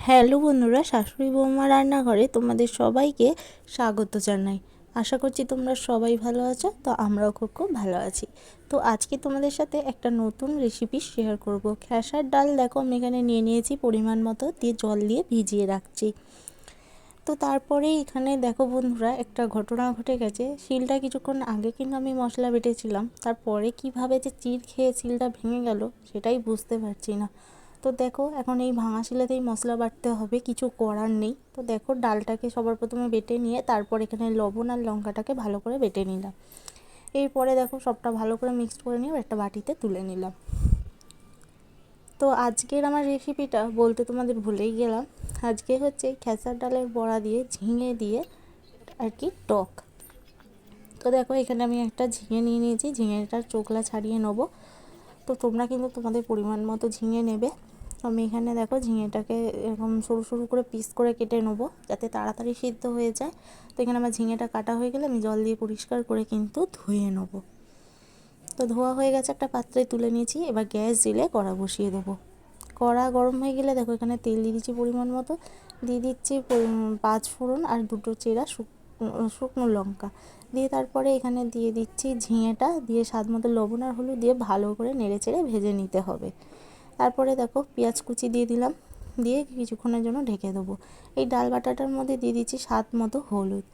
Hello বন্ধুরা, শাশুড়ি বৌমা রান্নাঘরে তোমাদের সবাইকে স্বাগত জানাই। আশা করছি তোমরা সবাই ভালো আছো। তো আমরাও খুব খুব ভালো আছি। তো আজকে তোমাদের সাথে একটা নতুন রেসিপি শেয়ার করব। খেসার ডাল দেখো আমি এখানে নিয়ে নিয়েছি পরিমাণ মতো, দিয়ে জল দিয়ে ভিজিয়ে রাখছি। তো তারপরে এখানে দেখো বন্ধুরা, একটা ঘটনা ঘটে গেছে। শিলটা কিছুক্ষণ আগে কিন্তু আমি মশলা বেটেছিলাম, তারপরে কিভাবে যে চিড় খেয়ে শিলটা ভেঙে গেল সেটাই বুঝতে পারছি না। তো দেখো এখন এই ভাঙা শিলেতেই মশলা বাটতে হবে, কিছু করার নেই। তো দেখো ডালটাকে সবার প্রথমে বেটে নিয়ে তারপর এখানে লবণ আর লঙ্কাটাকে ভালো করে বেটে নিলাম। এরপরে দেখো সবটা ভালো করে মিক্সড করে নিয়ে একটা বাটিতে তুলে নিলাম। তো আজকের আমার রেসিপিটা বলতে তোমাদের ভুলেই গেলাম। আজকে হচ্ছে খেসার ডালের বড়া দিয়ে ঝিঙে দিয়ে আর কি টক। তো দেখো এখানে আমি একটা ঝিঙে নিয়ে নিয়েছি, ঝিঙেটার চোখলা ছাড়িয়ে নেবো। তো তোমরা কিন্তু তোমাদের পরিমাণ মতো ঝিঙে নেবে। আমি এখানে দেখো ঝিঙেটাকে এরকম সরু সরু করে পিস করে কেটে নেবো যাতে তাড়াতাড়ি সিদ্ধ হয়ে যায়। তো এখানে আমার ঝিঙেটা কাটা হয়ে গেলে আমি জল দিয়ে পরিষ্কার করে কিন্তু ধুয়ে নেবো। তো ধোয়া হয়ে গেছে, একটা পাত্রে তুলে নিয়েছি। এবার গ্যাস দিলে কড়া বসিয়ে দেবো। কড়া গরম হয়ে গেলে দেখো এখানে তেল দিয়ে দিচ্ছি পরিমাণ মতো, দিয়ে দিচ্ছি 5 ফোড়ন আর 2টো চেরা শুকনো লঙ্কা দিয়ে তারপরে এখানে দিয়ে দিচ্ছি ঝিঙেটা, দিয়ে স্বাদ মতো লবণ আর হলুদ দিয়ে ভালো করে নেড়ে চেড়ে ভেজে নিতে হবে। তারপরে দেখো পেঁয়াজ কুচি দিয়ে দিলাম, দিয়ে কিছুক্ষণের জন্য ঢেকে দেবো। এই ডাল বাটাটার মধ্যে দিয়ে দিচ্ছি স্বাদ মতো হলুদ।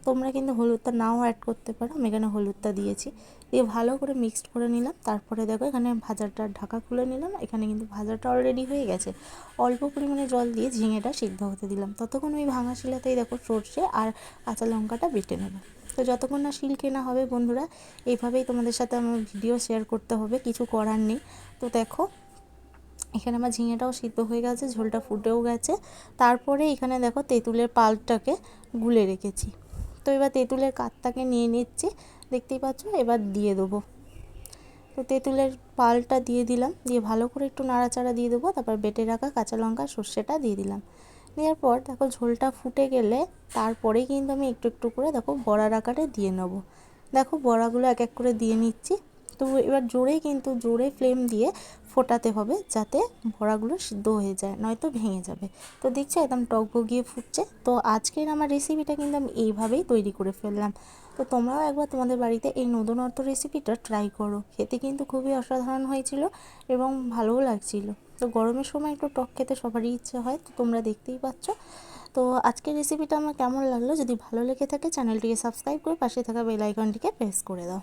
তোমরা কিন্তু হলুদটা নাও অ্যাড করতে পারো, আমি এখানে হলুদটা দিয়েছি। দিয়ে ভালো করে মিক্সড করে নিলাম। তারপরে দেখো এখানে ভাজাটার ঢাকা খুলে নিলাম। এখানে কিন্তু ভাজাটা অলরেডি হয়ে গেছে। অল্প পরিমাণে জল দিয়ে ঝিঙেটা সিদ্ধ হতে দিলাম। ততক্ষণ ওই ভাঙা শিলাতেই দেখো সর্ষে আর কাঁচা লঙ্কাটা বেটে নেবো। তো যতক্ষণ না শিল কেনা হবে বন্ধুরা, এইভাবেই তোমাদের সাথে আমার ভিডিও শেয়ার করতে হবে, কিছু করার নেই। তো দেখো এখানে আমার ঝিঙেটাও সিদ্ধ হয়ে গেছে, ঝোলটা ফুটেও গেছে। তারপরে এখানে দেখো তেঁতুলের পাল্পটাকে গুলে রেখেছি। তো এবার তেঁতুলের কাঠটাকে নিয়ে নিচ্ছি, দেখতেই পাচ্ছ। এবার দিয়ে দেবো। তো তেঁতুলের পাল্পটা দিয়ে দিলাম, দিয়ে ভালো করে একটু নাড়াচাড়া দিয়ে দেবো। তারপর বেটে রাখা কাঁচা লঙ্কা সর্ষেটা দিয়ে দিলাম। দেওয়ার পর দেখো ঝোলটা ফুটে গেলে তারপরেই কিন্তু আমি একটু একটু করে দেখো বড়ার আকারে দিয়ে নেবো। দেখো বড়াগুলো এক এক করে দিয়ে নিচ্ছি। তো এবার জোরে ফ্লেম দিয়ে ফোটাতে হবে যাতে বড়াগুলো সিদ্ধ হয়ে যায়, নয়তো ভেঙে যাবে। তো দেখছো একদম টকবগিয়ে ফুটছে। তো আজকের আমার রেসিপিটা কিন্তু আমি এইভাবেই তৈরি করে ফেললাম। তো তোমরাও একবার তোমাদের বাড়িতে এই নতুনত্ব রেসিপিটা ট্রাই করো, খেতে কিন্তু খুবই অসাধারণ হয়েছিল এবং ভালোও লাগছিল। তো গরমের সময় একটু টক খেতে সবারই ইচ্ছে হয়, তো তোমরা দেখতেই পাচ্ছ। তো আজকের রেসিপিটা আমার কেমন লাগলো, যদি ভালো লেগে থাকে চ্যানেলটিকে সাবস্ক্রাইব করে পাশে থাকা বেল আইকনটিকে প্রেস করে দাও।